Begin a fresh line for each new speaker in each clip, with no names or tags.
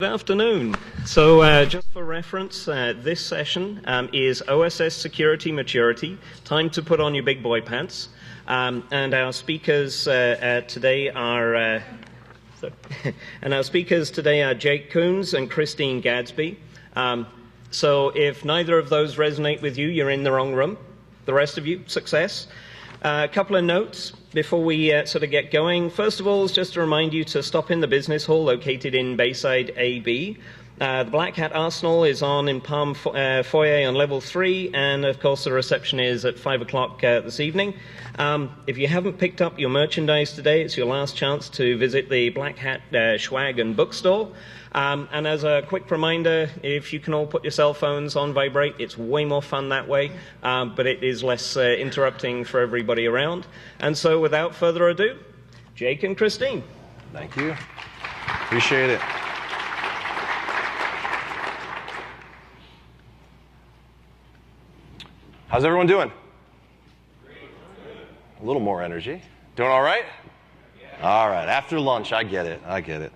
Good afternoon. So just for reference, this session is OSS Security Maturity, time to put on your big boy pants. And our speakers today are Jake Coons and Christine Gadsby. So if neither of those resonate with you, you're in the wrong room. The rest of you, success. A couple of notes before we sort of get going. First of all, is just to remind you to stop in the business hall located in Bayside AB. The Black Hat Arsenal is on in Palm Foyer on level 3, and of course the reception is at 5 o'clock this evening. If you haven't picked up your merchandise today, it's your last chance to visit the Black Hat Swag and Bookstore. And as a quick reminder, if you can all put your cell phones on vibrate, it's way more fun that way, but it is less interrupting for everybody around. And so without further ado, Jake and Christine.
Thank you. Appreciate it. How's everyone doing? A little more energy. Doing all right? All right. After lunch, I get it.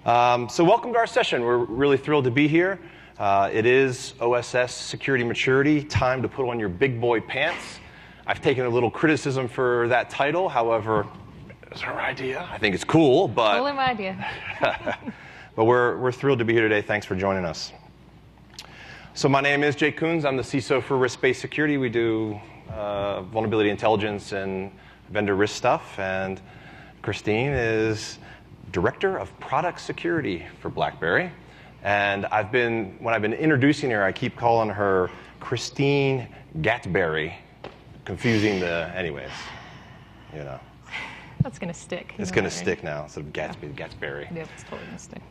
So welcome to our session. We're really thrilled to be here. It is OSS Security Maturity, time to put on your big boy pants. I've taken a little criticism for that title. However, it's our idea. I think it's cool, but
totally my idea.
But we're thrilled to be here today. Thanks for joining us. So my name is Jake Coons. I'm the CISO for risk-based security. We do vulnerability intelligence and vendor risk stuff. And Christine is Director of Product Security for BlackBerry. And when I've been introducing her, I keep calling her Christine Gatberry, confusing anyways, you know.
That's going to stick.
It's going to stick now, instead of Gatsberry.
Yep, it's totally going to stick.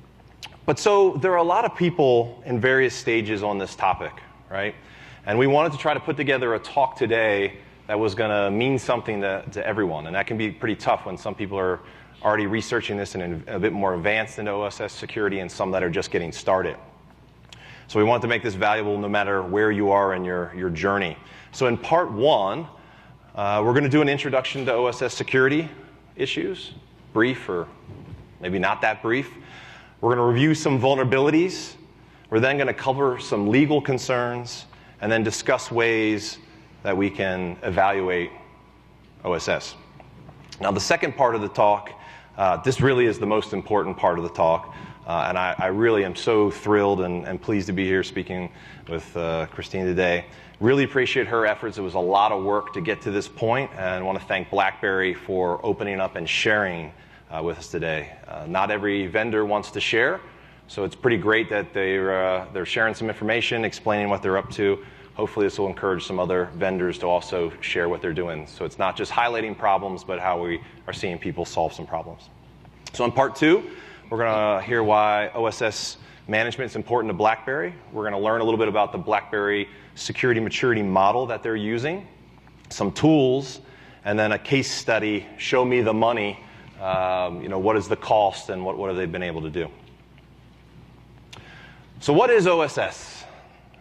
But so there are a lot of people in various stages on this topic, right? And we wanted to try to put together a talk today that was going to mean something to everyone. And that can be pretty tough when some people are already researching this and a bit more advanced into OSS security and some that are just getting started. So we want to make this valuable no matter where you are in your journey. So in part one, we're going to do an introduction to OSS security issues, brief or maybe not that brief. We're going to review some vulnerabilities. We're then going to cover some legal concerns and then discuss ways that we can evaluate OSS. Now, the second part of the talk, this really is the most important part of the talk, and I really am so thrilled and pleased to be here speaking with Christine today. Really appreciate her efforts. It was a lot of work to get to this point, and I want to thank BlackBerry for opening up and sharing with us today. Not every vendor wants to share, so it's pretty great that they're sharing some information, explaining what they're up to. Hopefully this will encourage some other vendors to also share what they're doing. So it's not just highlighting problems, but how we are seeing people solve some problems. So in part two, we're going to hear why OSS management is important to BlackBerry. We're going to learn a little bit about the BlackBerry security maturity model that they're using, some tools, and then a case study, show me the money. What is the cost and what have they been able to do? So what is OSS,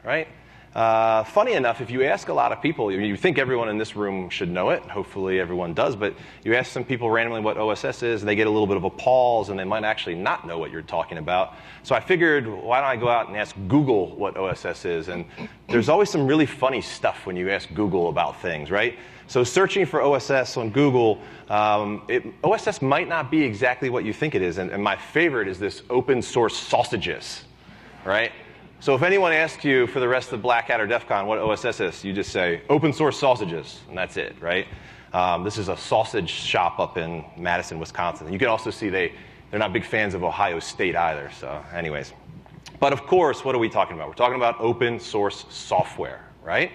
right? Funny enough, if you ask a lot of people, you think everyone in this room should know it. Hopefully everyone does. But you ask some people randomly what OSS is, and they get a little bit of a pause, and they might actually not know what you're talking about. So I figured, why don't I go out and ask Google what OSS is? And there's always some really funny stuff when you ask Google about things, right? So searching for OSS on Google, OSS might not be exactly what you think it is. And my favorite is this open source sausages, right? So if anyone asks you for the rest of Black Hat or DEF CON what OSS is, you just say open source sausages, and that's it, right? This is a sausage shop up in Madison, Wisconsin. You can also see they're not big fans of Ohio State either, so anyways. But of course, what are we talking about? We're talking about open source software, right?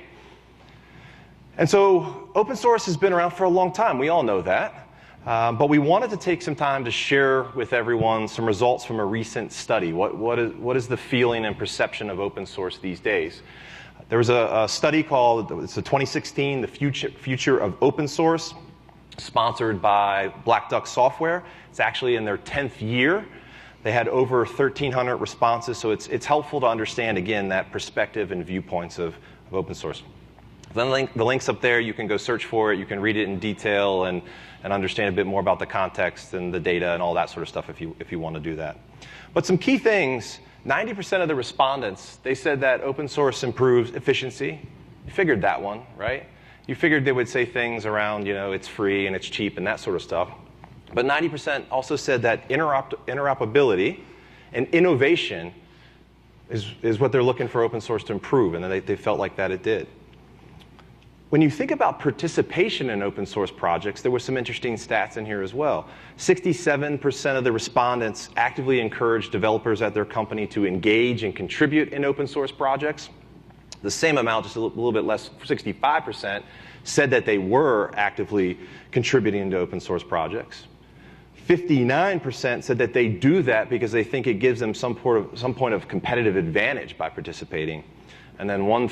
And so open source has been around for a long time. We all know that. But we wanted to take some time to share with everyone some results from a recent study. What is the feeling and perception of open source these days? There was a study called, it's a 2016, The Future of Open Source, sponsored by Black Duck Software. It's actually in their 10th year. They had over 1,300 responses, so it's helpful to understand, again, that perspective and viewpoints of open source. The link's up there. You can go search for it. You can read it in detail and understand a bit more about the context and the data and all that sort of stuff if you want to do that. But some key things, 90% of the respondents, they said that open source improves efficiency. You figured that one, right? You figured they would say things around, it's free and it's cheap and that sort of stuff. But 90% also said that interoperability and innovation is what they're looking for open source to improve, and they felt like that it did. When you think about participation in open source projects, there were some interesting stats in here as well. 67% of the respondents actively encouraged developers at their company to engage and contribute in open source projects. The same amount, just a little bit less, 65%, said that they were actively contributing to open source projects. 59% said that they do that because they think it gives them some point of competitive advantage by participating. And then one in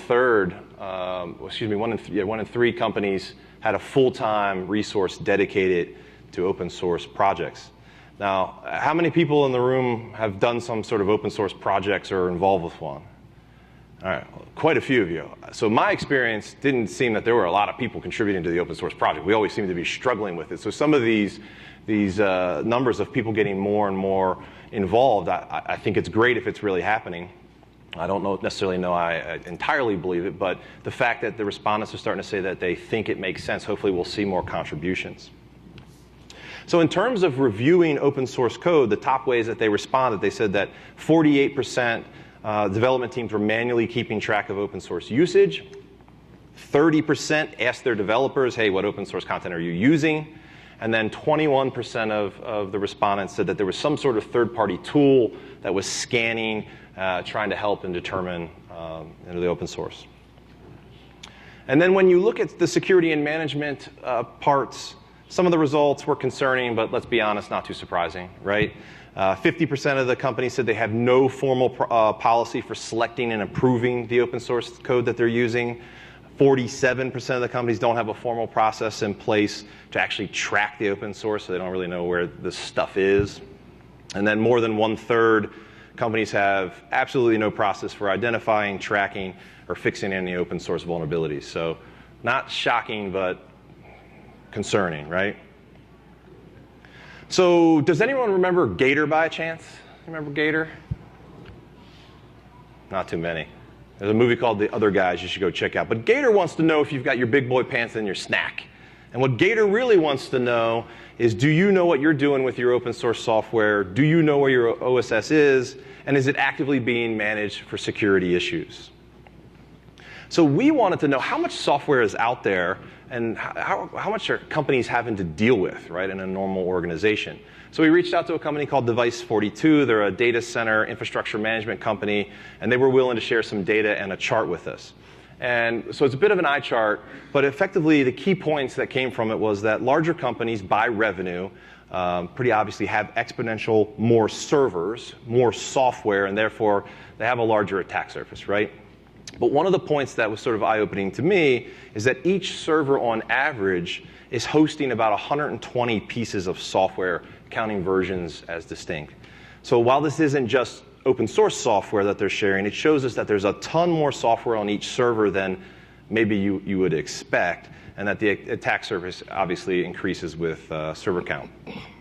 three companies had a full-time resource dedicated to open source projects. Now, how many people in the room have done some sort of open source projects or are involved with one? All right, quite a few of you. So my experience didn't seem that there were a lot of people contributing to the open source project. We always seem to be struggling with it. So some of these numbers of people getting more and more involved, I think it's great if it's really happening. I don't necessarily know I entirely believe it, but the fact that the respondents are starting to say that they think it makes sense, hopefully we'll see more contributions. So in terms of reviewing open source code, the top ways that they responded, they said that 48% development teams were manually keeping track of open source usage. 30% asked their developers, hey, what open source content are you using? And then 21% of the respondents said that there was some sort of third-party tool that was scanning, trying to help and determine the open source. And then when you look at the security and management parts, some of the results were concerning, but let's be honest, not too surprising, right? 50% of the companies said they have no formal policy for selecting and approving the open source code that they're using. 47% of the companies don't have a formal process in place to actually track the open source, so they don't really know where this stuff is. And then more than 1/3 companies have absolutely no process for identifying, tracking, or fixing any open source vulnerabilities. So not shocking, but concerning, right? So does anyone remember Gator by chance? Remember Gator? Not too many. There's a movie called The Other Guys you should go check out. But Gator wants to know if you've got your big boy pants in your snack. And what Gator really wants to know is, do you know what you're doing with your open source software? Do you know where your OSS is? And is it actively being managed for security issues? So we wanted to know how much software is out there and how much are companies having to deal with, right, in a normal organization. So we reached out to a company called Device42. They're a data center infrastructure management company, and they were willing to share some data and a chart with us. And so it's a bit of an eye chart, but effectively the key points that came from it was that larger companies by revenue pretty obviously have exponential more servers, more software, and therefore they have a larger attack surface, right? But one of the points that was sort of eye-opening to me is that each server on average is hosting about 120 pieces of software, counting versions as distinct. So while this isn't just open source software that they're sharing, it shows us that there's a ton more software on each server than maybe you would expect, and that the attack surface obviously increases with server count.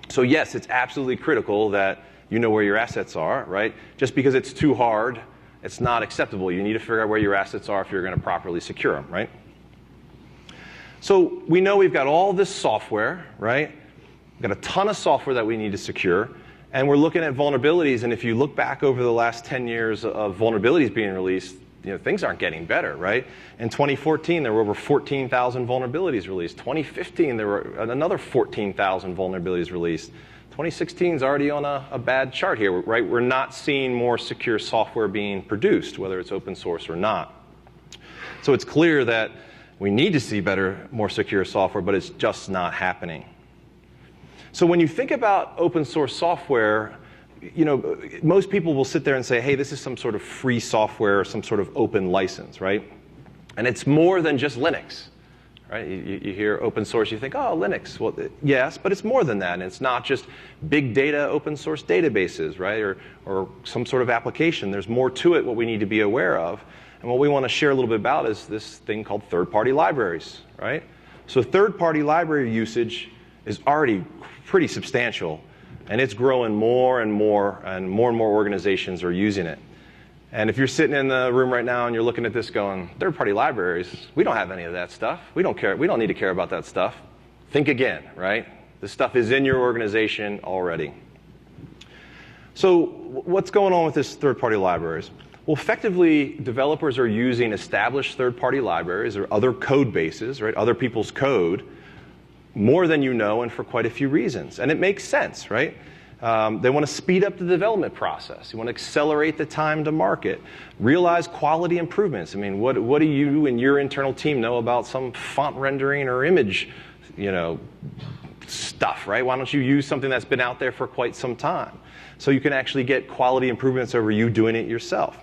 So yes, it's absolutely critical that you know where your assets are, right? Just because it's too hard, it's not acceptable. You need to figure out where your assets are if you're going to properly secure them, right? So we know we've got all this software, right? We've got a ton of software that we need to secure, and we're looking at vulnerabilities, and if you look back over the last 10 years of vulnerabilities being released, things aren't getting better, right? In 2014, there were over 14,000 vulnerabilities released. 2015, there were another 14,000 vulnerabilities released. 2016 is already on a bad chart here, right? We're not seeing more secure software being produced, whether it's open source or not. So it's clear that we need to see better, more secure software, but it's just not happening. So when you think about open source software, most people will sit there and say, hey, this is some sort of free software or some sort of open license, right? And it's more than just Linux, right? You hear open source, you think, oh, Linux. Well, yes, but it's more than that. And it's not just big data open source databases, right? Or some sort of application. There's more to it what we need to be aware of. And what we want to share a little bit about is this thing called third-party libraries, right? So third-party library usage is already pretty substantial, and it's growing more and more organizations are using it. And if you're sitting in the room right now and you're looking at this going, third-party libraries, we don't have any of that stuff. We don't care. We don't need to care about that stuff. Think again, right? This stuff is in your organization already. So what's going on with this third-party libraries? Well, effectively, developers are using established third-party libraries or other code bases, right? Other people's code, more than you know, and for quite a few reasons. And it makes sense, right? They want to speed up the development process. You want to accelerate the time to market, realize quality improvements. I mean, what do you and your internal team know about some font rendering or image, stuff, right? Why don't you use something that's been out there for quite some time? So you can actually get quality improvements over you doing it yourself.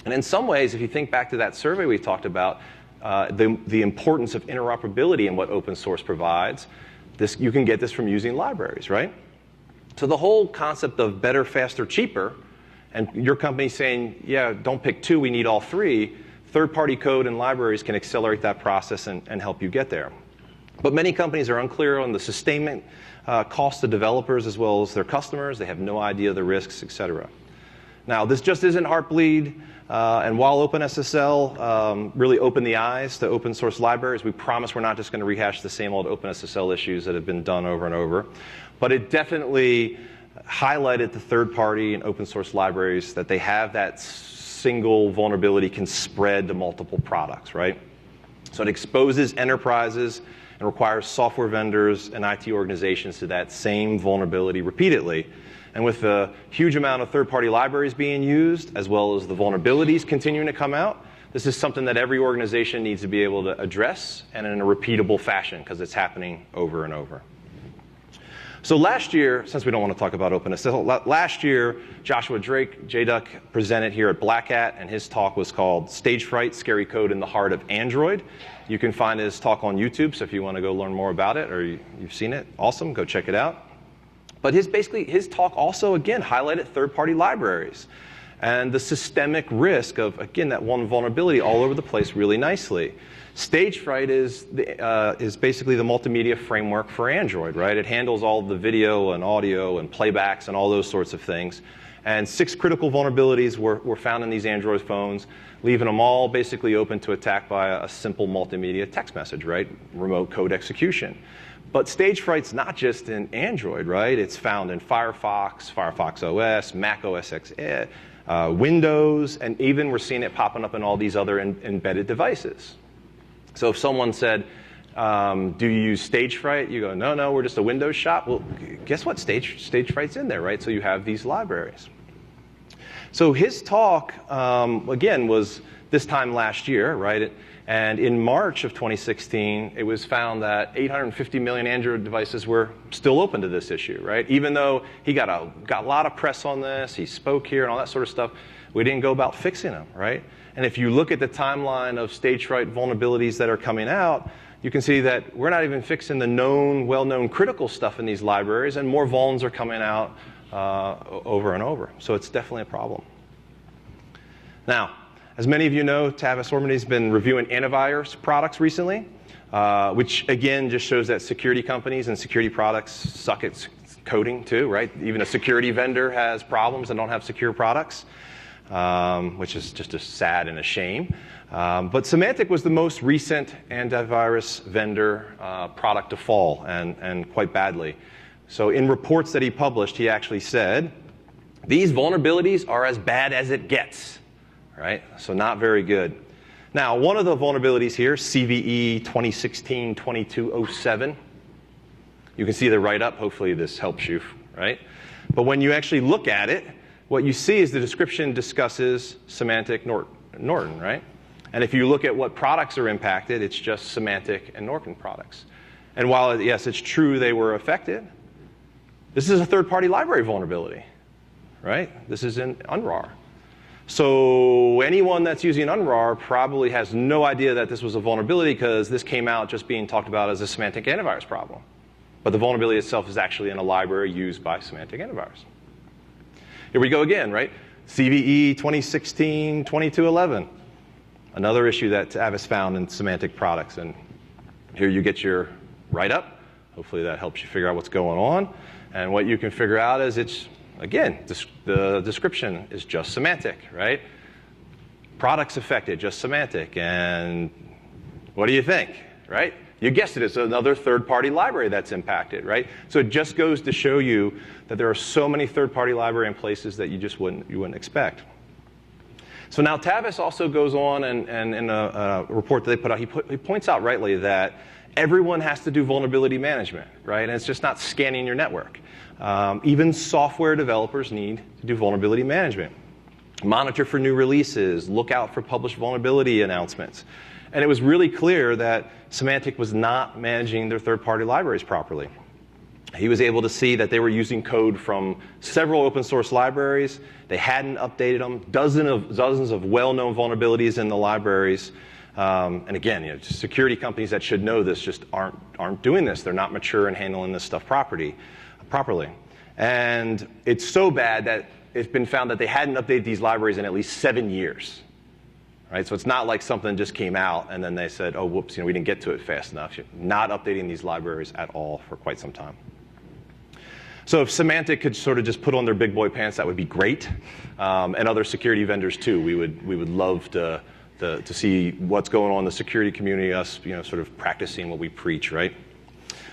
And in some ways, if you think back to that survey we talked about, the importance of interoperability and what open source provides, you can get this from using libraries, right? So the whole concept of better, faster, cheaper, and your company saying, yeah, don't pick two, we need all three, third-party code and libraries can accelerate that process and help you get there. But many companies are unclear on the sustainment cost to developers as well as their customers. They have no idea of the risks, et cetera. Now, this just isn't Heartbleed. And while OpenSSL really opened the eyes to open source libraries, we promise we're not just going to rehash the same old OpenSSL issues that have been done over and over. But it definitely highlighted the third-party and open source libraries that they have that single vulnerability can spread to multiple products, right? So it exposes enterprises and requires software vendors and IT organizations to that same vulnerability repeatedly. And with the huge amount of third-party libraries being used, as well as the vulnerabilities continuing to come out, this is something that every organization needs to be able to address and in a repeatable fashion because it's happening over and over. So last year, since we don't want to talk about OpenSSL, last year, Joshua Drake, JDuck, presented here at Black Hat, and his talk was called Stage Fright, Scary Code in the Heart of Android. You can find his talk on YouTube, so if you want to go learn more about it or you've seen it, awesome, go check it out. But his talk also, again, highlighted third-party libraries and the systemic risk of, again, that one vulnerability all over the place really nicely. Stage Fright is basically the multimedia framework for Android, right? It handles all the video and audio and playbacks and all those sorts of things. And 6 critical vulnerabilities were found in these Android phones, leaving them all basically open to attack by a simple multimedia text message, right? Remote code execution. But Stage Fright's not just in Android, right? It's found in Firefox, Firefox OS, Mac OS X, Windows, and even we're seeing it popping up in all these other embedded devices. So if someone said, do you use Stage Fright? You go, no, we're just a Windows shop. Well, guess what? Stage Fright's in there, right? So you have these libraries. So his talk, again, was this time last year, right? And in March of 2016, it was found that 850 million Android devices were still open to this issue, right? Even though he got a lot of press on this, he spoke here and all that sort of stuff, we didn't go about fixing them, right? And if you look at the timeline of Stage Fright vulnerabilities that are coming out, you can see that we're not even fixing the known, well-known critical stuff in these libraries, and more vulns are coming out over and over. So it's definitely a problem. Now, as many of you know, Tavis Ormany has been reviewing antivirus products recently, which again just shows that security companies and security products suck at coding too, right? Even a security vendor has problems and don't have secure products, which is just a sad and a shame. But Symantec was the most recent antivirus vendor product to fall, and quite badly. So in reports that he published, he actually said, these vulnerabilities are as bad as it gets. Right? So not very good. Now, one of the vulnerabilities here, CVE 2016-2207, you can see the write-up. Hopefully this helps you, right? But when you actually look at it, what you see is the description discusses Symantec Norton, right? And if you look at what products are impacted, it's just Symantec and Norton products. And while, yes, it's true they were affected, this is a third-party library vulnerability, right? This is in UNRAR. So anyone that's using UNRAR probably has no idea that this was a vulnerability because this came out just being talked about as a semantic antivirus problem. But the vulnerability itself is actually in a library used by semantic antivirus. Here we go again, right? CVE 2016-2211. Another issue that Tavis found in semantic products. And here you get your write-up. Hopefully that helps you figure out what's going on. And what you can figure out is it's, again, the description is just semantic, right? Products affected, just semantic. And what do you think, right? You guessed it, it's another third-party library that's impacted, right? So it just goes to show you that there are so many third-party library in places that you just wouldn't expect. So now Tavis also goes on and in a report that they put out, he points out rightly that everyone has to do vulnerability management, right? And it's just not scanning your network. Even software developers need to do vulnerability management. Monitor for new releases, look out for published vulnerability announcements. And it was really clear that Symantec was not managing their third-party libraries properly. He was able to see that they were using code from several open source libraries. They hadn't updated them. Dozens of well-known vulnerabilities in the libraries. And again, security companies that should know this just aren't doing this. They're not mature in handling this stuff properly. And it's so bad that it's been found that they hadn't updated these libraries in at least 7 years. Right? So it's not like something just came out and then they said, oh, whoops, we didn't get to it fast enough. You're not updating these libraries at all for quite some time. So if Symantec could sort of just put on their big boy pants, that would be great. And other security vendors too. We would love to see what's going on in the security community, us sort of practicing what we preach, right?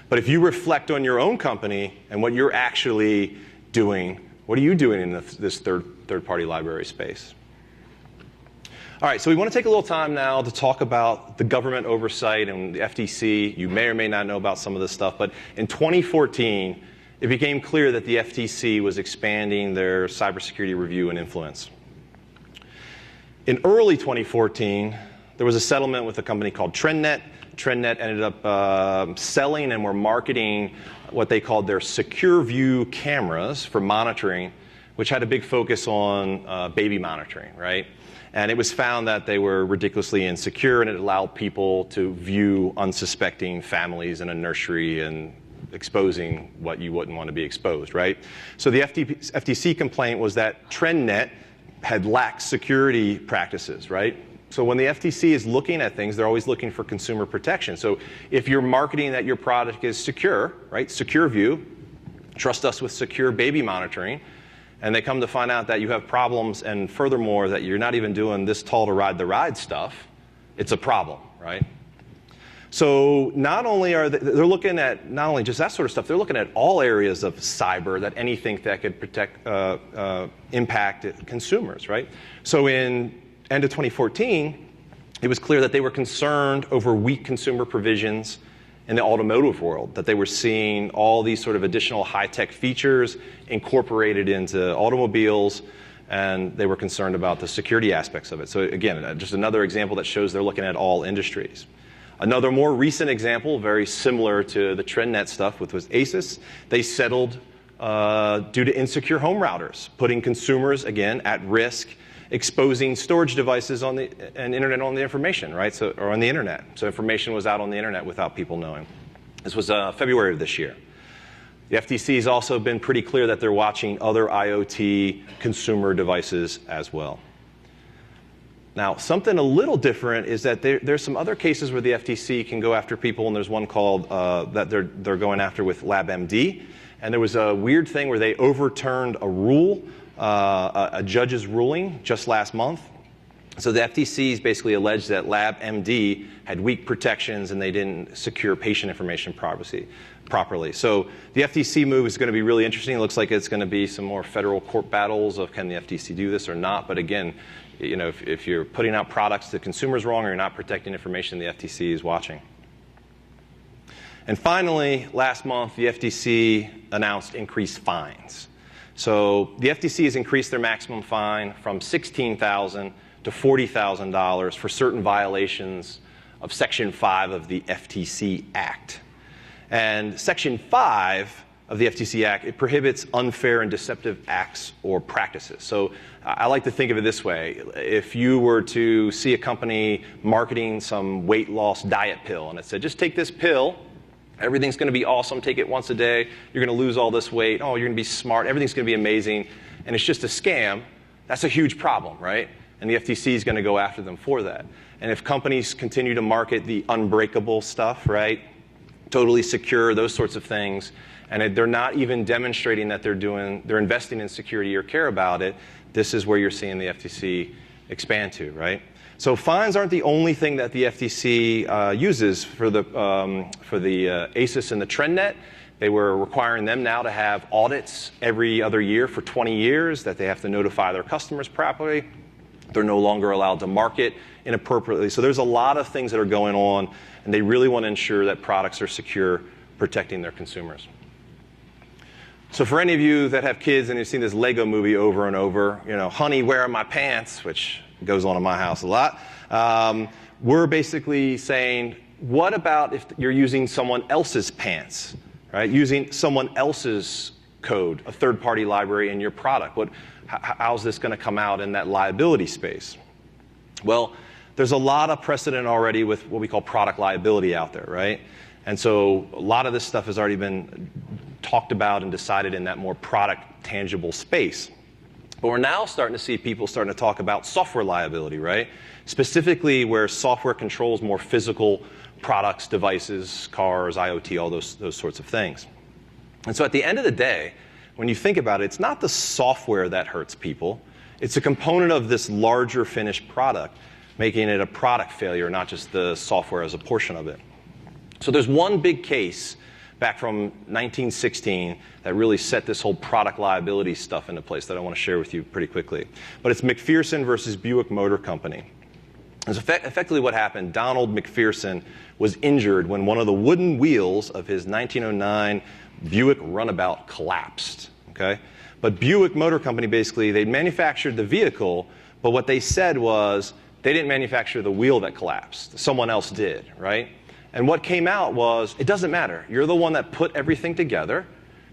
But if you reflect on your own company and what you're actually doing, what are you doing in this third-party library space? All right, so we want to take a little time now to talk about the government oversight and the FTC. You may or may not know about some of this stuff, but in 2014, it became clear that the FTC was expanding their cybersecurity review and influence. In early 2014, there was a settlement with a company called TrendNet. TrendNet ended up selling and were marketing what they called their Secure View cameras for monitoring, which had a big focus on baby monitoring, right? And it was found that they were ridiculously insecure, and it allowed people to view unsuspecting families in a nursery and exposing what you wouldn't want to be exposed, right? So the FTC complaint was that TrendNet had lax security practices, right? So when the FTC is looking at things, they're always looking for consumer protection. So if you're marketing that your product is secure, right? Secure View, trust us with secure baby monitoring, and they come to find out that you have problems, and furthermore, that you're not even doing this tall to ride the ride stuff, it's a problem, right? So not only are they're looking at not only just that sort of stuff, they're looking at all areas of cyber, that anything that could impact consumers, right? So in end of 2014, it was clear that they were concerned over weak consumer provisions in the automotive world, that they were seeing all these sort of additional high-tech features incorporated into automobiles, and they were concerned about the security aspects of it. So again, just another example that shows they're looking at all industries. Another more recent example, very similar to the TrendNet stuff, was ASUS. They settled due to insecure home routers, putting consumers, again, at risk, exposing storage devices on and internet on the information, right? So, or on the internet. So information was out on the internet without people knowing. This was February of this year. The FTC has also been pretty clear that they're watching other IoT consumer devices as well. Now, something a little different is that there's some other cases where the FTC can go after people, and there's one called that they're going after with LabMD. And there was a weird thing where they overturned a rule, a judge's ruling just last month. So the FTC's basically alleged that LabMD had weak protections and they didn't secure patient information properly. So the FTC move is going to be really interesting. It looks like it's going to be some more federal court battles of can the FTC do this or not. But again, if you're putting out products to consumers wrong or you're not protecting information, the FTC is watching. And finally, last month, the FTC announced increased fines. So the FTC has increased their maximum fine from $16,000 to $40,000 for certain violations of Section 5 of the FTC Act. And Section 5 of the FTC Act, it prohibits unfair and deceptive acts or practices. So I like to think of it this way. If you were to see a company marketing some weight loss diet pill and it said, just take this pill, everything's going to be awesome, take it once a day, you're going to lose all this weight, oh, you're going to be smart, everything's going to be amazing, and it's just a scam, that's a huge problem, right? And the FTC is going to go after them for that. And if companies continue to market the unbreakable stuff, right, totally secure, those sorts of things, and they're not even demonstrating that they're investing in security or care about it, this is where you're seeing the FTC expand to, right? So fines aren't the only thing that the FTC uses for the OSS and the TrendNet. They were requiring them now to have audits every other year for 20 years, that they have to notify their customers properly. They're no longer allowed to market inappropriately. So there's a lot of things that are going on, and they really want to ensure that products are secure, protecting their consumers. So for any of you that have kids and you've seen this Lego movie over and over, you know, honey, where are my pants, which goes on in my house a lot, we're basically saying, what about if you're using someone else's pants, right? Using someone else's code, a third-party library in your product. How's this going to come out in that liability space? Well, there's a lot of precedent already with what we call product liability out there, right? And so a lot of this stuff has already been talked about and decided in that more product tangible space. But we're now starting to see people starting to talk about software liability, right? Specifically where software controls more physical products, devices, cars, IoT, all those sorts of things. And so at the end of the day, when you think about it, it's not the software that hurts people. It's a component of this larger finished product, making it a product failure, not just the software as a portion of it. So there's one big case back from 1916 that really set this whole product liability stuff into place that I want to share with you pretty quickly. But it's McPherson versus Buick Motor Company. It's effectively what happened. Donald McPherson was injured when one of the wooden wheels of his 1909 Buick Runabout collapsed. Okay? But Buick Motor Company, basically, they manufactured the vehicle, but what they said was they didn't manufacture the wheel that collapsed. Someone else did, right? And what came out was, it doesn't matter. You're the one that put everything together.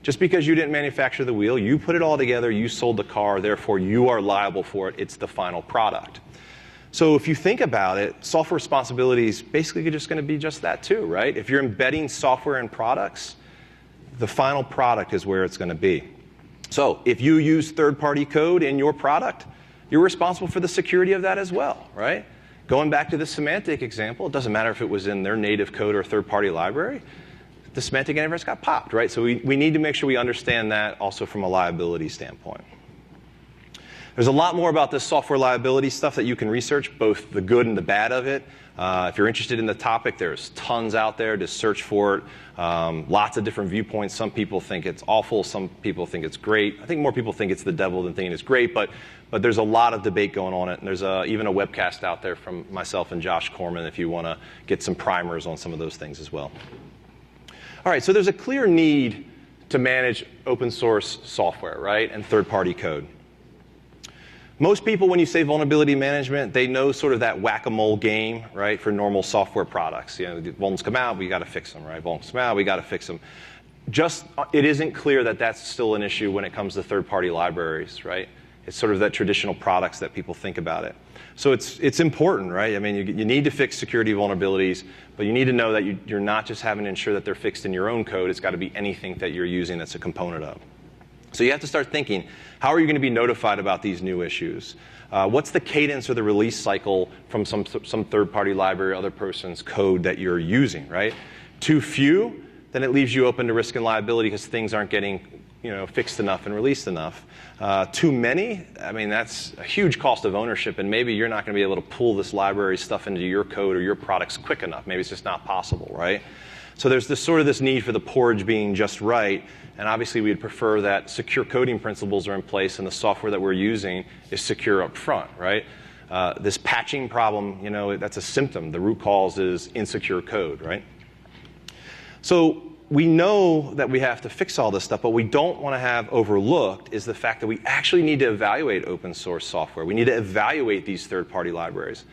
Just because you didn't manufacture the wheel, you put it all together, you sold the car, therefore you are liable for it. It's the final product. So if you think about it, software responsibility is basically just going to be just that too, right? If you're embedding software in products, the final product is where it's going to be. So if you use third-party code in your product, you're responsible for the security of that as well, right? Going back to the semantic example, it doesn't matter if it was in their native code or third-party library. The semantic interface got popped, right? So we need to make sure we understand that also from a liability standpoint. There's a lot more about this software liability stuff that you can research, both the good and the bad of it. If you're interested in the topic, there's tons out there. Just search for it. Lots of different viewpoints. Some people think it's awful. Some people think it's great. I think more people think it's the devil than thinking it's great, but there's a lot of debate going on it. And there's even a webcast out there from myself and Josh Corman if you want to get some primers on some of those things as well. All right, so there's a clear need to manage open source software, right, and third-party code. Most people, when you say vulnerability management, they know sort of that whack-a-mole game, right, for normal software products. You know, the vulns come out, we got to fix them, right? Vulns come out, we got to fix them. Just, it isn't clear that that's still an issue when it comes to third-party libraries, right? It's sort of that traditional products that people think about it. So it's important, right? I mean, you need to fix security vulnerabilities, but you need to know that you're not just having to ensure that they're fixed in your own code. It's got to be anything that you're using that's a component of. So you have to start thinking, how are you going to be notified about these new issues? What's the cadence or the release cycle from some third-party library or other person's code that you're using, right? Too few, then it leaves you open to risk and liability because things aren't getting fixed enough and released enough. Too many, I mean, that's a huge cost of ownership, and maybe you're not going to be able to pull this library stuff into your code or your products quick enough. Maybe it's just not possible, right? So there's this need for the porridge being just right, and obviously we'd prefer that secure coding principles are in place and the software that we're using is secure up front, right? This patching problem, that's a symptom. The root cause is insecure code, right? So we know that we have to fix all this stuff, but we don't want to have overlooked is the fact that we actually need to evaluate open source software. We need to evaluate these third-party libraries.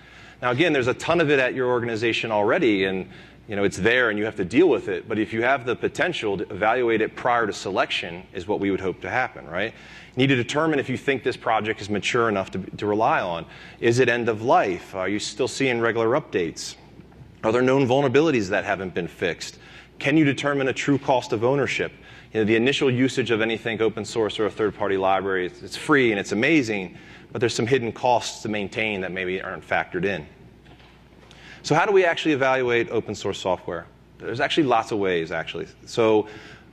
Now, again, there's a ton of it at your organization already, and it's there and you have to deal with it. But if you have the potential to evaluate it prior to selection is what we would hope to happen, right? You need to determine if you think this project is mature enough to rely on. Is it end of life? Are you still seeing regular updates? Are there known vulnerabilities that haven't been fixed? Can you determine a true cost of ownership? The initial usage of anything open source or a third-party library, it's free and it's amazing, but there's some hidden costs to maintain that maybe aren't factored in. So how do we actually evaluate open source software? There's actually lots of ways, actually. So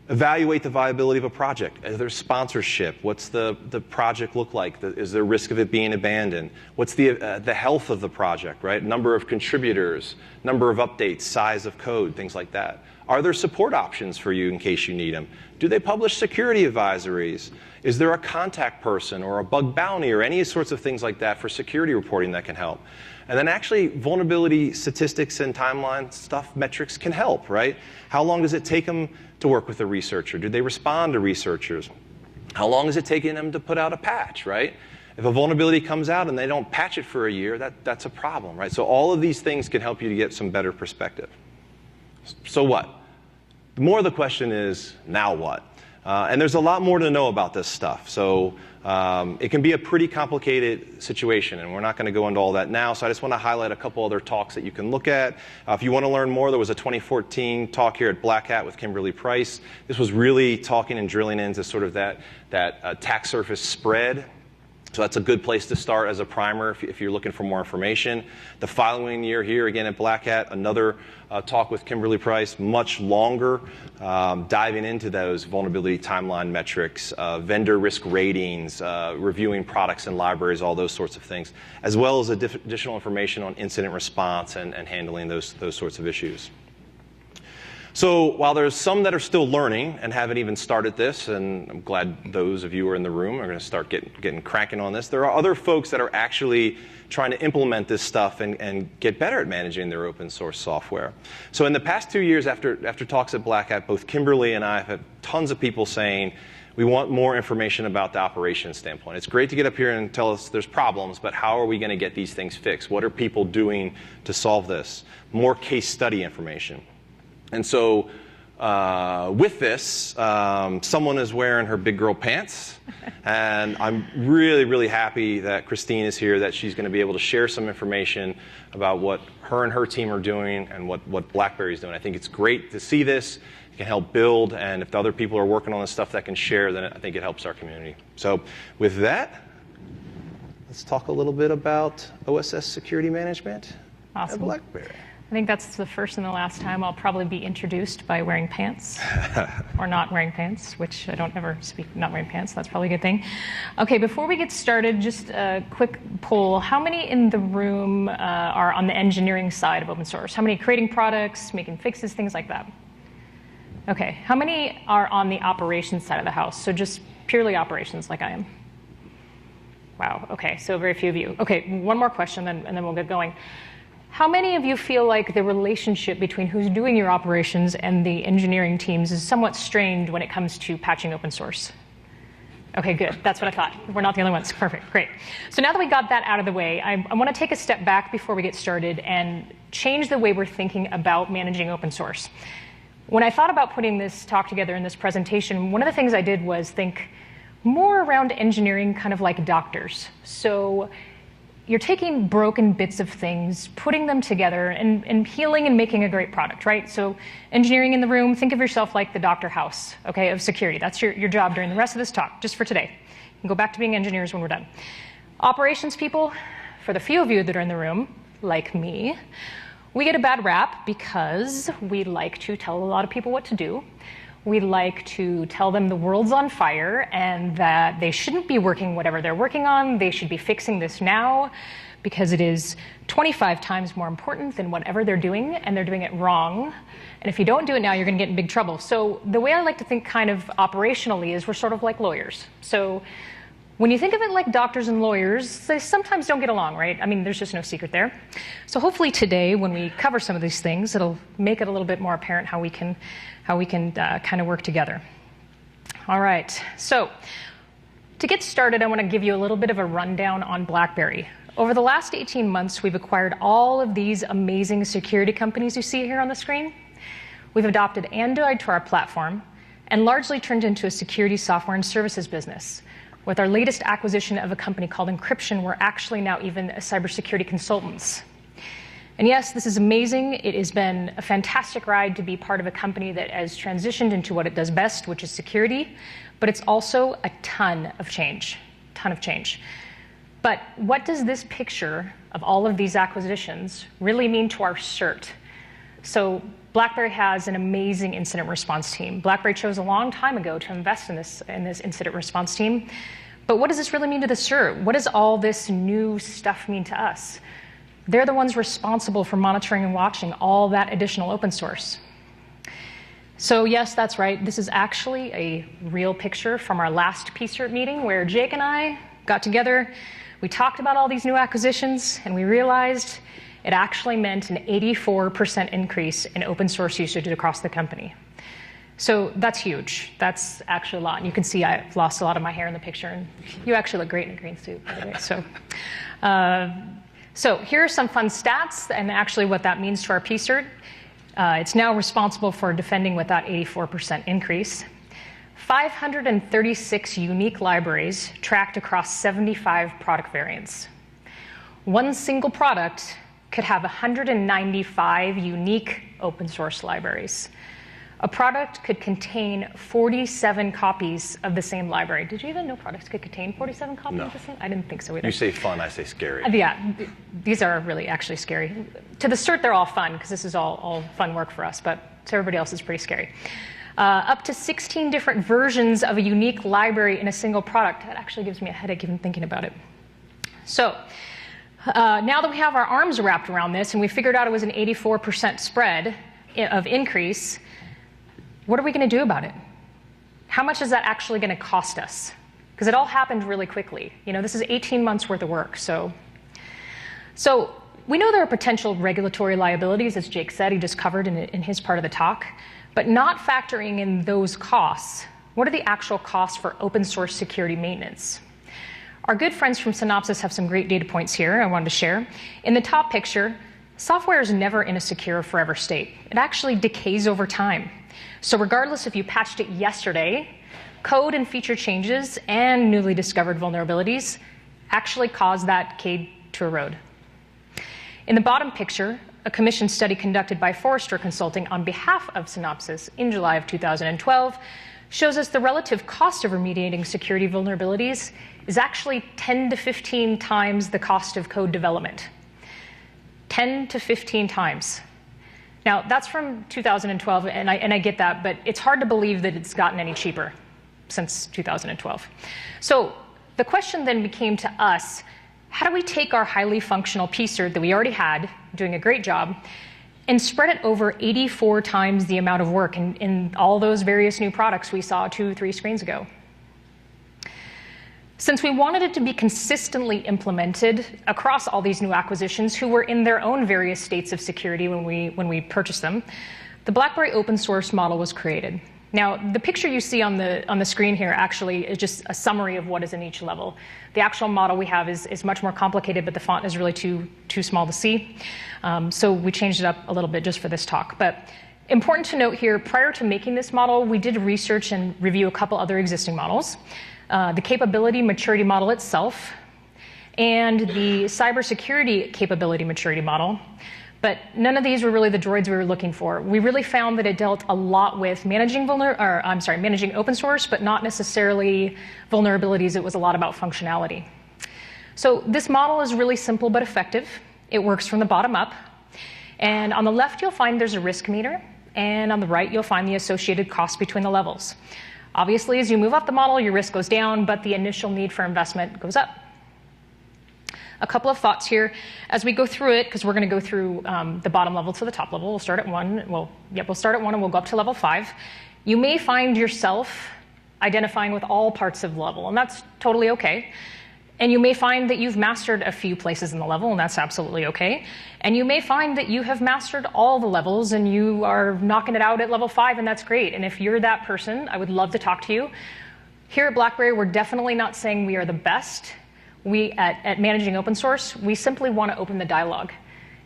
evaluate the viability of a project. Is there sponsorship? What's the project look like? Is there risk of it being abandoned? What's the health of the project, right? Number of contributors, number of updates, size of code, things like that. Are there support options for you in case you need them? Do they publish security advisories? Is there a contact person or a bug bounty or any sorts of things like that for security reporting that can help? And then actually vulnerability statistics and timeline stuff, metrics can help, right? How long does it take them to work with a researcher? Do they respond to researchers? How long is it taking them to put out a patch, right? If a vulnerability comes out and they don't patch it for a year, that's a problem, right? So all of these things can help you to get some better perspective. So what? The more the question is, now what? And there's a lot more to know about this stuff. So it can be a pretty complicated situation, and we're not going to go into all that now. So I just want to highlight a couple other talks that you can look at. If you want to learn more, there was a 2014 talk here at Black Hat with Kimberly Price. This was really talking and drilling into sort of that attack surface spread. So that's a good place to start as a primer if you're looking for more information. The following year here, again at Black Hat, another talk with Kimberly Price, much longer, diving into those vulnerability timeline metrics, vendor risk ratings, reviewing products and libraries, all those sorts of things, as well as additional information on incident response and handling those sorts of issues. So while there's some that are still learning and haven't even started this, and I'm glad those of you who are in the room are going to start getting cracking on this, there are other folks that are actually trying to implement this stuff and get better at managing their open source software. So in the past 2 years after talks at Black Hat, both Kimberly and I have had tons of people saying, we want more information about the operations standpoint. It's great to get up here and tell us there's problems, but how are we going to get these things fixed? What are people doing to solve this? More case study information. And so with this, someone is wearing her big girl pants. And I'm really, really happy that Christine is here, that she's going to be able to share some information about what her and her team are doing and what BlackBerry is doing. I think it's great to see this. It can help build. And if the other people are working on this stuff that can share, then I think it helps our community. So with that, let's talk a little bit about OSS security management at BlackBerry.
I think that's the first and the last time I'll probably be introduced by wearing pants or not wearing pants, which I don't ever speak not wearing pants. That's probably a good thing. Okay, before we get started, just a quick poll. How many in the room are on the engineering side of open source? How many creating products, making fixes, things like that? Okay, how many are on the operations side of the house? So just purely operations like I am. Wow, okay, so very few of you. Okay, one more question and then we'll get going. How many of you feel like the relationship between who's doing your operations and the engineering teams is somewhat strained when it comes to patching open source? Okay, good. That's what I thought. We're not the only ones. Perfect. Great. So now that we got that out of the way, I want to take a step back before we get started and change the way we're thinking about managing open source. When I thought about putting this talk together in this presentation, one of the things I did was think more around engineering kind of like doctors. So you're taking broken bits of things, putting them together, and healing and making a great product, right? So engineering in the room, think of yourself like the Dr. House, okay, of security. That's your job during the rest of this talk, just for today. You can go back to being engineers when we're done. Operations people, for the few of you that are in the room, like me, we get a bad rap because we like to tell a lot of people what to do. We like to tell them the world's on fire and that they shouldn't be working whatever they're working on. They should be fixing this now because it is 25 times more important than whatever they're doing, and they're doing it wrong. And if you don't do it now, you're going to get in big trouble. So the way I like to think kind of operationally is we're sort of like lawyers. So when you think of it like doctors and lawyers, they sometimes don't get along, right? I mean, there's just no secret there. So hopefully today, when we cover some of these things, it'll make it a little bit more apparent how we can kind of work together. All right. So to get started, I want to give you a little bit of a rundown on BlackBerry. Over the last 18 months, we've acquired all of these amazing security companies you see here on the screen. We've adopted Android to our platform and largely turned into a security software and services business. With our latest acquisition of a company called Encryption, we're actually now even cybersecurity consultants. And yes, this is amazing. It has been a fantastic ride to be part of a company that has transitioned into what it does best, which is security, but it's also a ton of change. But what does this picture of all of these acquisitions really mean to our CERT? So BlackBerry has an amazing incident response team. BlackBerry chose a long time ago to invest in this incident response team. But what does this really mean to the CERT? What does all this new stuff mean to us? They're the ones responsible for monitoring and watching all that additional open source. So yes, that's right. This is actually a real picture from our last PCERT meeting where Jake and I got together. We talked about all these new acquisitions, and we realized it actually meant an 84% increase in open source usage across the company. So that's huge. That's actually a lot. And you can see I've lost a lot of my hair in the picture, and you actually look great in a green suit, by the way. So here are some fun stats and actually what that means to our PCERT. It's now responsible for defending with that 84% increase. 536 unique libraries tracked across 75 product variants. One single product could have 195 unique open source libraries. A product could contain 47 copies of the same library. Did you even know products could contain 47 copies of the same? I didn't think so either.
You say fun, I say scary.
Yeah, these are really actually scary. To the CERT, they're all fun, because this is all fun work for us, but to everybody else, it's pretty scary. Up to 16 different versions of a unique library in a single product. That actually gives me a headache even thinking about it. So now that we have our arms wrapped around this, and we figured out it was an 84% spread of increase, what are we going to do about it? How much is that actually going to cost us? Because it all happened really quickly. You know, this is 18 months worth of work. So we know there are potential regulatory liabilities, as Jake said, he just covered in his part of the talk. But not factoring in those costs, what are the actual costs for open source security maintenance? Our good friends from Synopsys have some great data points here I wanted to share. In the top picture, software is never in a secure forever state. It actually decays over time. So regardless if you patched it yesterday, code and feature changes and newly discovered vulnerabilities actually cause that code to erode. In the bottom picture, a commissioned study conducted by Forrester Consulting on behalf of Synopsys in July of 2012 shows us the relative cost of remediating security vulnerabilities is actually 10 to 15 times the cost of code development. 10 to 15 times. Now, that's from 2012, and I get that, but it's hard to believe that it's gotten any cheaper since 2012. So the question then became to us, how do we take our highly functional PCERT that we already had, doing a great job, and spread it over 84 times the amount of work in all those various new products we saw 2 or 3 screens ago? Since we wanted it to be consistently implemented across all these new acquisitions who were in their own various states of security when we purchased them, the BlackBerry open source model was created. Now, the picture you see on the screen here actually is just a summary of what is in each level. The actual model we have is much more complicated, but the font is really too small to see. So we changed it up a little bit just for this talk. But important to note here, prior to making this model, we did research and review a couple other existing models. The capability maturity model itself, and the cybersecurity capability maturity model. But none of these were really the droids we were looking for. We really found that it dealt a lot with managing managing open source, but not necessarily vulnerabilities. It was a lot about functionality. So this model is really simple but effective. It works from the bottom up. And on the left, you'll find there's a risk meter. And on the right, you'll find the associated cost between the levels. Obviously, as you move up the model, your risk goes down, but the initial need for investment goes up. A couple of thoughts here as we go through it, because we're going to go through the bottom level to the top level. We'll start at 1. We'll start at 1 and we'll go up to level 5. You may find yourself identifying with all parts of the level, and that's totally okay. And you may find that you've mastered a few places in the level, and that's absolutely okay. And you may find that you have mastered all the levels and you are knocking it out at level 5, and that's great. And if you're that person, I would love to talk to you. Here at BlackBerry, we're definitely not saying we are the best. we at Managing Open Source, we simply want to open the dialogue.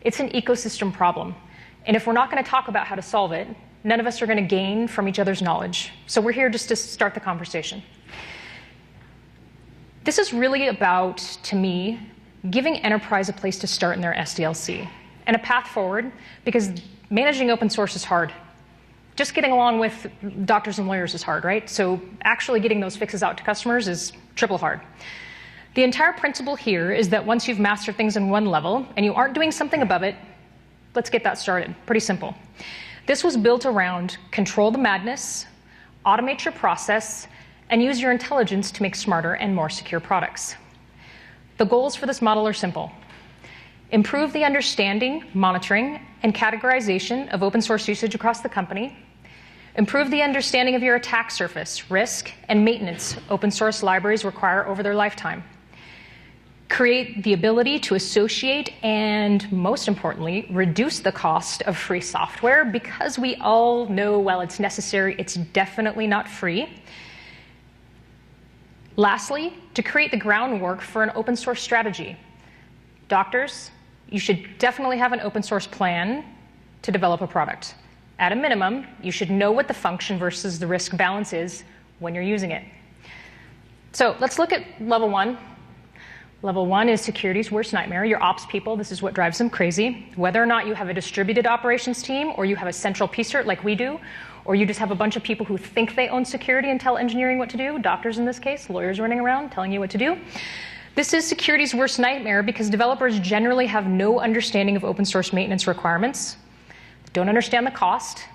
It's an ecosystem problem. And if we're not going to talk about how to solve it, none of us are going to gain from each other's knowledge. So we're here just to start the conversation. This is really about, to me, giving enterprise a place to start in their SDLC and a path forward, because managing open source is hard. Just getting along with doctors and lawyers is hard, right? So actually getting those fixes out to customers is triple hard. The entire principle here is that once you've mastered things in one level and you aren't doing something above it, let's get that started. Pretty simple. This was built around control the madness, automate your process, and use your intelligence to make smarter and more secure products. The goals for this model are simple. Improve the understanding, monitoring, and categorization of open source usage across the company. Improve the understanding of your attack surface, risk, and maintenance open source libraries require over their lifetime. Create the ability to associate and, most importantly, reduce the cost of free software, because we all know, while it's necessary, it's definitely not free. Lastly, to create the groundwork for an open source strategy. Doctors, you should definitely have an open source plan to develop a product. At a minimum, you should know what the function versus the risk balance is when you're using it. So let's look at level 1. Level 1 is security's worst nightmare. Your ops people, this is what drives them crazy. Whether or not you have a distributed operations team, or you have a central PCERT like we do, or you just have a bunch of people who think they own security and tell engineering what to do, doctors in this case, lawyers running around telling you what to do. This is security's worst nightmare because developers generally have no understanding of open source maintenance requirements, don't understand the cost,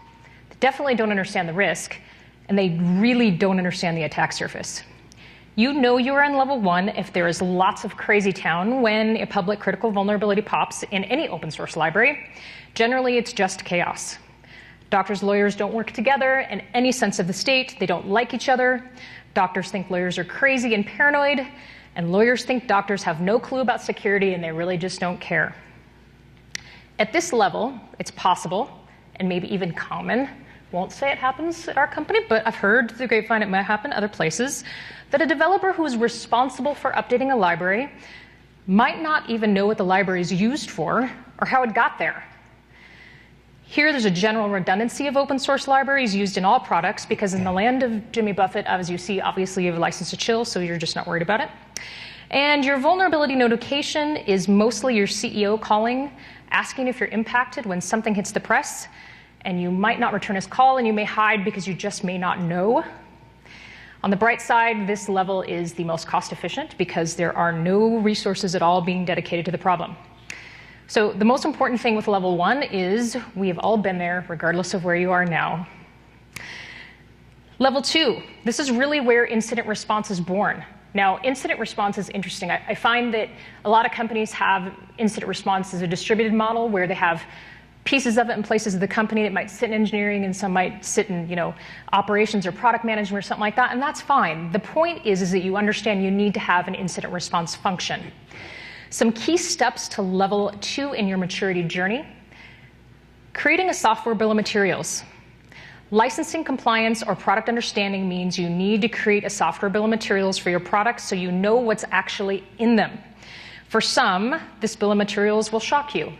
they definitely don't understand the risk, and they really don't understand the attack surface. You know you are in level 1 if there is lots of crazy town when a public critical vulnerability pops in any open source library. Generally, it's just chaos. Doctors, lawyers don't work together in any sense of the state. They don't like each other. Doctors think lawyers are crazy and paranoid, and lawyers think doctors have no clue about security and they really just don't care. At this level, it's possible, and maybe even common, won't say it happens at our company, but I've heard through the grapevine it might happen other places, that a developer who is responsible for updating a library might not even know what the library is used for or how it got there. Here, there's a general redundancy of open source libraries used in all products, because in the land of Jimmy Buffett, as you see, obviously you have a license to chill, so you're just not worried about it. And your vulnerability notification is mostly your CEO calling, asking if you're impacted when something hits the press, and you might not return his call, and you may hide because you just may not know. On the bright side, this level is the most cost efficient because there are no resources at all being dedicated to the problem. So the most important thing with level 1 is we have all been there, regardless of where you are now. Level 2, this is really where incident response is born. Now, incident response is interesting. I find that a lot of companies have incident response as a distributed model where they have pieces of it in places of the company that might sit in engineering and some might sit in, operations or product management or something like that, and that's fine. The point is that you understand you need to have an incident response function. Some key steps to level 2 in your maturity journey. Creating a software bill of materials. Licensing compliance or product understanding means you need to create a software bill of materials for your products so you know what's actually in them. For some, this bill of materials will shock you.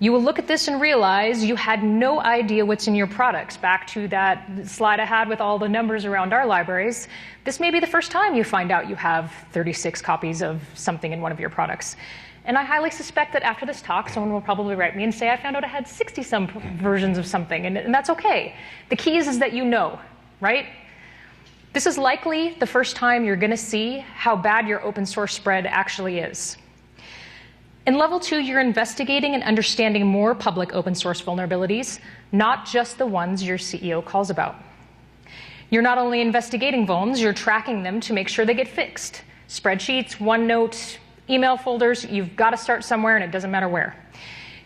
You will look at this and realize you had no idea what's in your products. Back to that slide I had with all the numbers around our libraries. This may be the first time you find out you have 36 copies of something in one of your products. And I highly suspect that after this talk, someone will probably write me and say, I found out I had 60-some versions of something, and that's okay. The key is that you know, right? This is likely the first time you're going to see how bad your open source spread actually is. In level 2, you're investigating and understanding more public open source vulnerabilities, not just the ones your CEO calls about. You're not only investigating vulns, you're tracking them to make sure they get fixed. Spreadsheets, OneNote, email folders, you've got to start somewhere, and it doesn't matter where.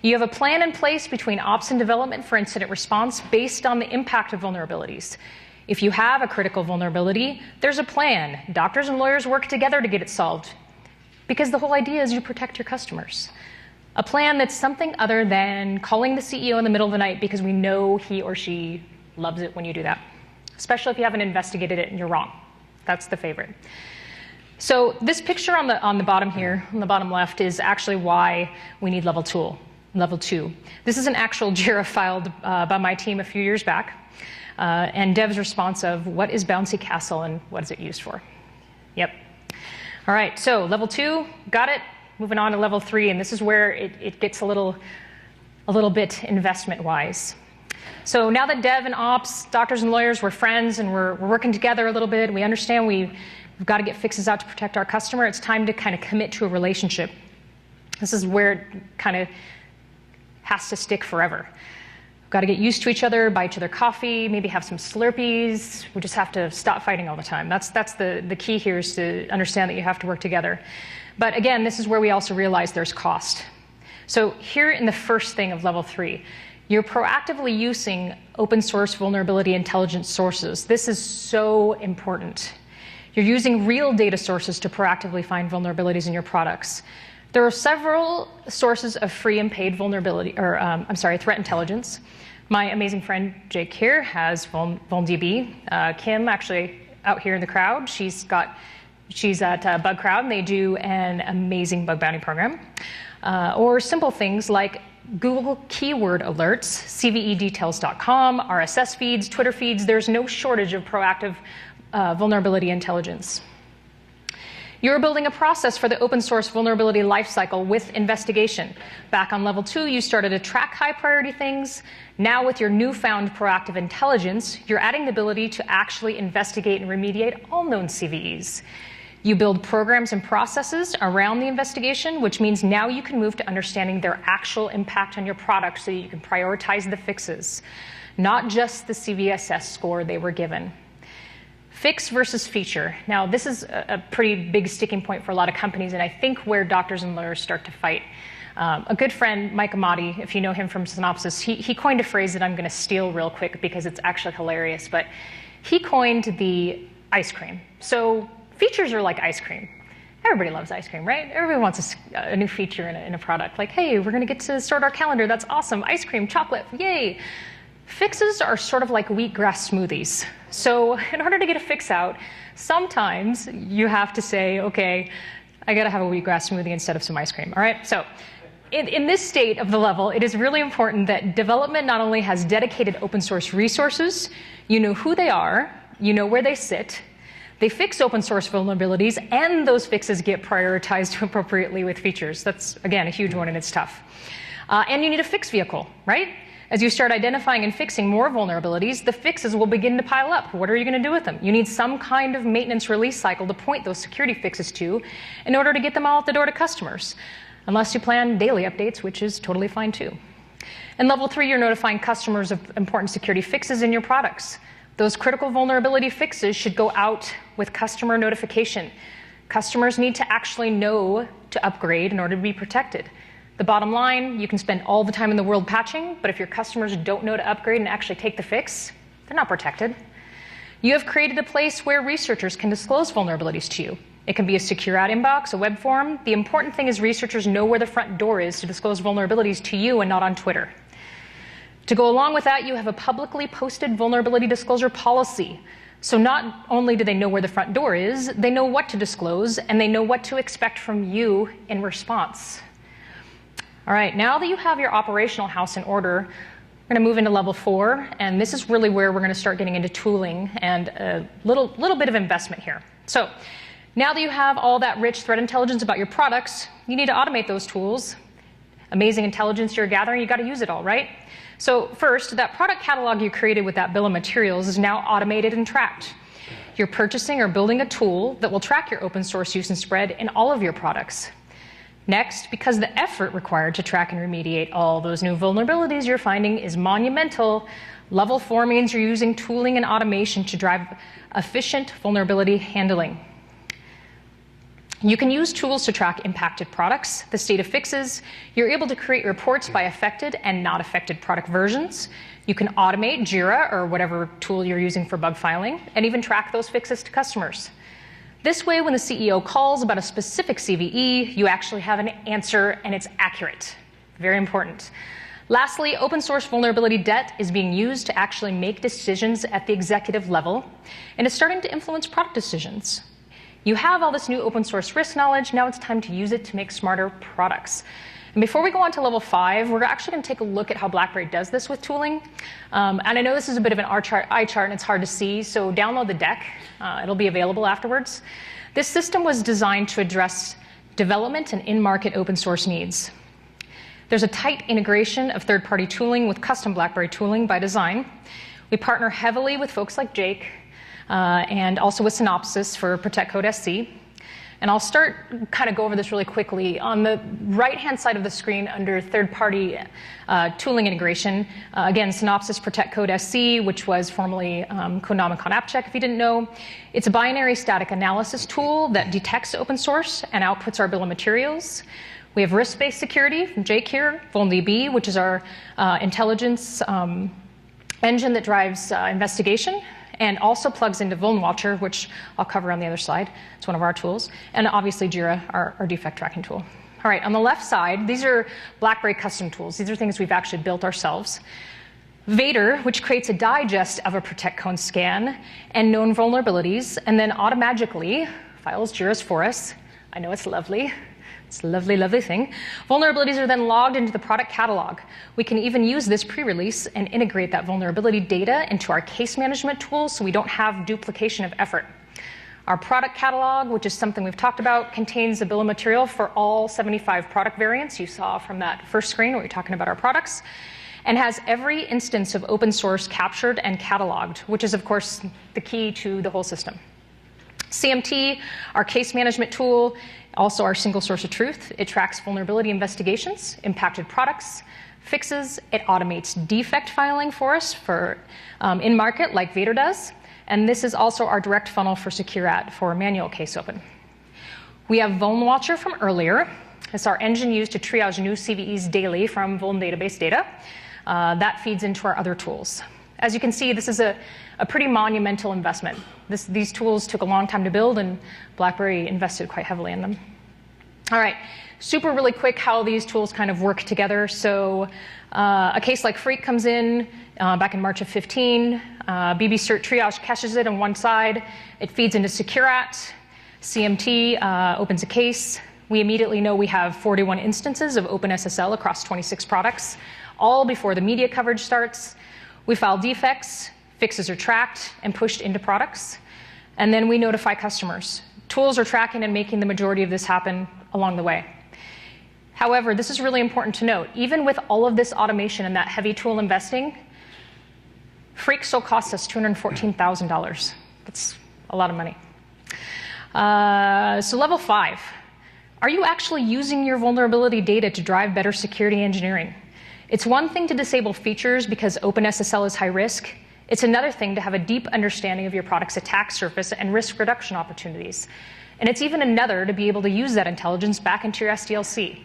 You have a plan in place between ops and development for incident response based on the impact of vulnerabilities. If you have a critical vulnerability, there's a plan. Doctors and lawyers work together to get it solved, because the whole idea is you protect your customers. A plan that's something other than calling the CEO in the middle of the night because we know he or she loves it when you do that, especially if you haven't investigated it and you're wrong. That's the favorite. So this picture on the bottom here, on the bottom left, is actually why we need level 2. This is an actual JIRA filed by my team a few years back, and Dev's response of what is Bouncy Castle and what is it used for? Yep. All right, so level 2, got it. Moving on to level 3, and this is where it gets a little bit investment-wise. So now that Dev and Ops, doctors and lawyers, we're friends and we're working together a little bit, we understand we've got to get fixes out to protect our customer, it's time to kind of commit to a relationship. This is where it kind of has to stick forever. We've got to get used to each other, buy each other coffee, maybe have some Slurpees. We just have to stop fighting all the time. That's the key here, is to understand that you have to work together. But again, this is where we also realize there's cost. So here in the first thing of level 3, you're proactively using open source vulnerability intelligence sources. This is so important. You're using real data sources to proactively find vulnerabilities in your products. There are several sources of free and paid vulnerability, or threat intelligence. My amazing friend Jake here has VulnDB. Kim, actually out here in the crowd, she's at Bug Crowd, and they do an amazing bug bounty program. Or simple things like Google keyword alerts, CVEdetails.com, RSS feeds, Twitter feeds. There's no shortage of proactive vulnerability intelligence. You're building a process for the open source vulnerability lifecycle with investigation. Back on level 2, you started to track high priority things. Now with your newfound proactive intelligence, you're adding the ability to actually investigate and remediate all known CVEs. You build programs and processes around the investigation, which means now you can move to understanding their actual impact on your product so that you can prioritize the fixes, not just the CVSS score they were given. Fix versus feature. Now, this is a pretty big sticking point for a lot of companies, and I think where doctors and lawyers start to fight. A good friend, Mike Amati, if you know him from Synopsys, he coined a phrase that I'm going to steal real quick because it's actually hilarious, but he coined the ice cream. So features are like ice cream. Everybody loves ice cream, right? Everybody wants a new feature in a product. Like, hey, we're going to get to sort our calendar. That's awesome. Ice cream, chocolate, yay. Fixes are sort of like wheatgrass smoothies. So in order to get a fix out, sometimes you have to say, okay, I got to have a wheatgrass smoothie instead of some ice cream. All right? So in this state of the level, it is really important that development not only has dedicated open source resources, you know who they are, you know where they sit, they fix open source vulnerabilities, and those fixes get prioritized appropriately with features. That's, again, a huge one, and it's tough. And you need a fix vehicle, right? As you start identifying and fixing more vulnerabilities, the fixes will begin to pile up. What are you going to do with them? You need some kind of maintenance release cycle to point those security fixes to in order to get them all out the door to customers, unless you plan daily updates, which is totally fine too. In level 3, you're notifying customers of important security fixes in your products. Those critical vulnerability fixes should go out with customer notification. Customers need to actually know to upgrade in order to be protected. The bottom line, you can spend all the time in the world patching, but if your customers don't know to upgrade and actually take the fix, they're not protected. You have created a place where researchers can disclose vulnerabilities to you. It can be a secure ad inbox, a web form. The important thing is researchers know where the front door is to disclose vulnerabilities to you and not on Twitter. To go along with that, you have a publicly posted vulnerability disclosure policy. So not only do they know where the front door is, they know what to disclose, and they know what to expect from you in response. All right, now that you have your operational house in order, we're going to move into level 4, and this is really where we're going to start getting into tooling and a little bit of investment here. So now that you have all that rich threat intelligence about your products, you need to automate those tools. Amazing intelligence you're gathering, you got to use it all, right? So first, that product catalog you created with that bill of materials is now automated and tracked. You're purchasing or building a tool that will track your open source use and spread in all of your products. Next, because the effort required to track and remediate all those new vulnerabilities you're finding is monumental, level 4 means you're using tooling and automation to drive efficient vulnerability handling. You can use tools to track impacted products, the state of fixes. You're able to create reports by affected and not affected product versions. You can automate Jira or whatever tool you're using for bug filing, and even track those fixes to customers. This way, when the CEO calls about a specific CVE, you actually have an answer and it's accurate. Very important. Lastly, open source vulnerability debt is being used to actually make decisions at the executive level, and it's starting to influence product decisions. You have all this new open source risk knowledge. Now it's time to use it to make smarter products. And before we go on to level 5, we're actually going to take a look at how BlackBerry does this with tooling. And I know this is a bit of an eye chart and it's hard to see, so download the deck. It'll be available afterwards. This system was designed to address development and in-market open source needs. There's a tight integration of third-party tooling with custom BlackBerry tooling by design. We partner heavily with folks like Jake and also with Synopsys for Protect Code SC. And I'll kind of go over this really quickly. On the right-hand side of the screen under third-party tooling integration, again, Synopsys Protect Code SC, which was formerly Codenomicon AppCheck, if you didn't know. It's a binary static analysis tool that detects open source and outputs our bill of materials. We have risk-based security from Jake here, VulnDB, which is our intelligence engine that drives investigation, and also plugs into VulnWatcher, which I'll cover on the other side. It's one of our tools. And obviously Jira, our defect tracking tool. All right, on the left side, these are BlackBerry custom tools. These are things we've actually built ourselves. Vader, which creates a digest of a Protect Code scan and known vulnerabilities, and then automatically files Jira's for us. I know it's lovely. It's a lovely, lovely thing. Vulnerabilities are then logged into the product catalog. We can even use this pre-release and integrate that vulnerability data into our case management tools so we don't have duplication of effort. Our product catalog, which is something we've talked about, contains a bill of material for all 75 product variants you saw from that first screen where we're talking about our products, and has every instance of open source captured and cataloged, which is, of course, the key to the whole system. CMT, our case management tool, also our single source of truth. It tracks vulnerability investigations, impacted products, fixes. It automates defect filing for us for in-market like Vader does. And this is also our direct funnel for SecureAt for manual case open. We have VulnWatcher from earlier. It's our engine used to triage new CVEs daily from Vuln database data. That feeds into our other tools. As you can see, this is a pretty monumental investment. These tools took a long time to build, and BlackBerry invested quite heavily in them. All right, super really quick how these tools kind of work together. So a case like Freak comes in back in March of 15. BB Cert Triage caches it on one side. It feeds into SecureAt. CMT opens a case. We immediately know we have 41 instances of OpenSSL across 26 products, all before the media coverage starts. We file defects, fixes are tracked and pushed into products, and then we notify customers. Tools are tracking and making the majority of this happen along the way. However, this is really important to note. Even with all of this automation and that heavy tool investing, Freak still costs us $214,000. That's a lot of money. So level 5. Are you actually using your vulnerability data to drive better security engineering? It's one thing to disable features because OpenSSL is high risk. It's another thing to have a deep understanding of your product's attack surface and risk reduction opportunities. And it's even another to be able to use that intelligence back into your SDLC.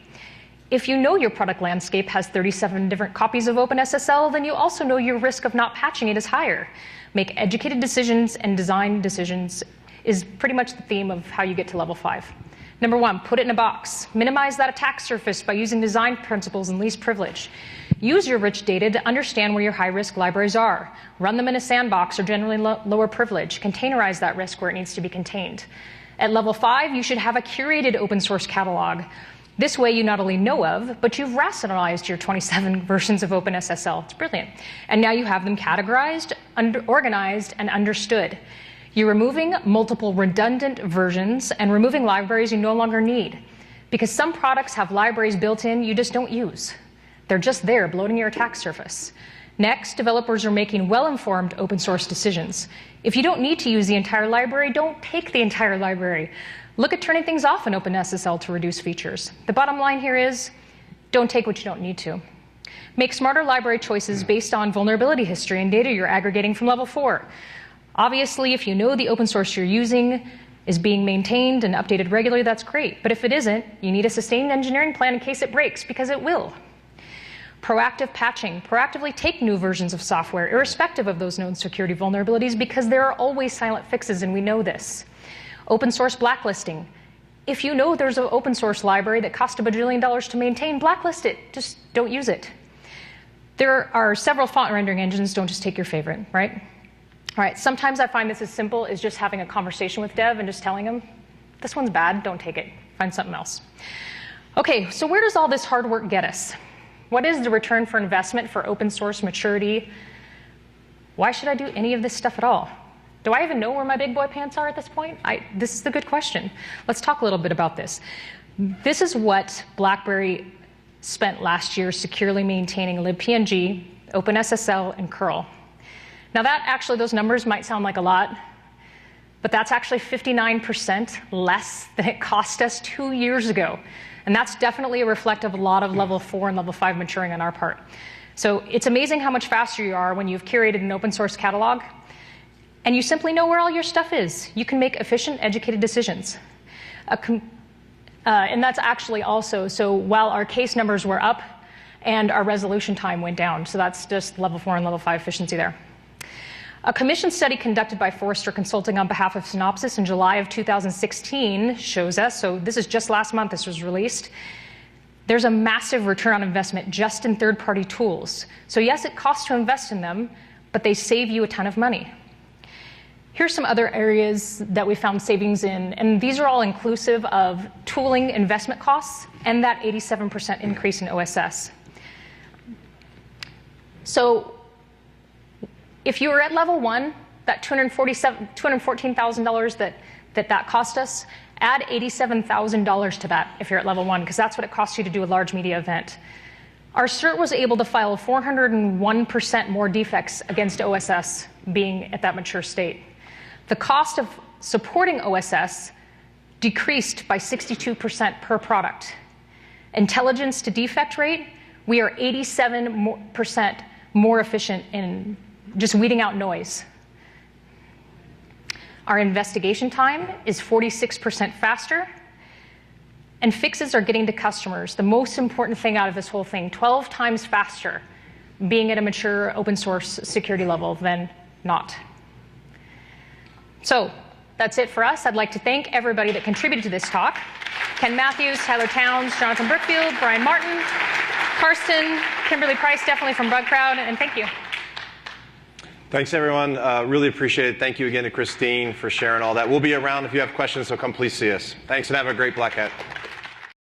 If you know your product landscape has 37 different copies of OpenSSL, then you also know your risk of not patching it is higher. Make educated decisions and design decisions is pretty much the theme of how you get to level 5. Number 1, put it in a box. Minimize that attack surface by using design principles and least privilege. Use your rich data to understand where your high-risk libraries are. Run them in a sandbox or generally lower privilege. Containerize that risk where it needs to be contained. At level 5, you should have a curated open source catalog. This way you not only know of, but you've rationalized your 27 versions of OpenSSL. It's brilliant. And now you have them categorized, organized, and understood. You're removing multiple redundant versions and removing libraries you no longer need. Because some products have libraries built in you just don't use. They're just there, bloating your attack surface. Next, developers are making well-informed open source decisions. If you don't need to use the entire library, don't take the entire library. Look at turning things off in OpenSSL to reduce features. The bottom line here is, don't take what you don't need to. Make smarter library choices based on vulnerability history and data you're aggregating from level 4. Obviously, if you know the open source you're using is being maintained and updated regularly, that's great. But if it isn't, you need a sustained engineering plan in case it breaks, because it will. Proactive patching. Proactively take new versions of software, irrespective of those known security vulnerabilities, because there are always silent fixes, and we know this. Open source blacklisting. If you know there's an open source library that costs $1 bajillion to maintain, blacklist it. Just don't use it. There are several font rendering engines. Don't just take your favorite, right? All right, sometimes I find this as simple as just having a conversation with dev and just telling them, This one's bad, don't take it. Find something else. Okay, so where does all this hard work get us? What is the return for investment for open source maturity? Why should I do any of this stuff at all? Do I even know where my big boy pants are at this point? This is a good question. Let's talk a little bit about this. This is what BlackBerry spent last year securely maintaining libpng, OpenSSL, and curl. Now those numbers might sound like a lot, but that's actually 59% less than it cost us 2 years ago. And that's definitely a reflective of a lot of level 4 and level 5 maturing on our part. So it's amazing how much faster you are when you've curated an open source catalog and you simply know where all your stuff is. You can make efficient, educated decisions. And that's actually also, so while our case numbers were up and our resolution time went down, so that's just level 4 and level 5 efficiency there. A commission study conducted by Forrester Consulting on behalf of Synopsys in July of 2016 shows us, so this is just last month this was released, there's a massive return on investment just in third-party tools. So yes, it costs to invest in them, but they save you a ton of money. Here's some other areas that we found savings in, and these are all inclusive of tooling investment costs and that 87% increase in OSS. So if you were at level 1, that $214,000 that cost us, add $87,000 to that if you're at level 1, because that's what it costs you to do a large media event. Our CERT was able to file 401% more defects against OSS being at that mature state. The cost of supporting OSS decreased by 62% per product. Intelligence to defect rate, we are 87% more efficient in just weeding out noise. Our investigation time is 46% faster, and fixes are getting to customers. The most important thing out of this whole thing, 12 times faster being at a mature open source security level than not. So that's it for us. I'd like to thank everybody that contributed to this talk. Ken Matthews, Tyler Towns, Jonathan Brookfield, Brian Martin, Karsten, Kimberly Price, definitely from Bug Crowd, and thank you.
Thanks, everyone. Really appreciate it. Thank you again to Christine for sharing all that. We'll be around if you have questions, so come please see us. Thanks, and have a great Black Hat.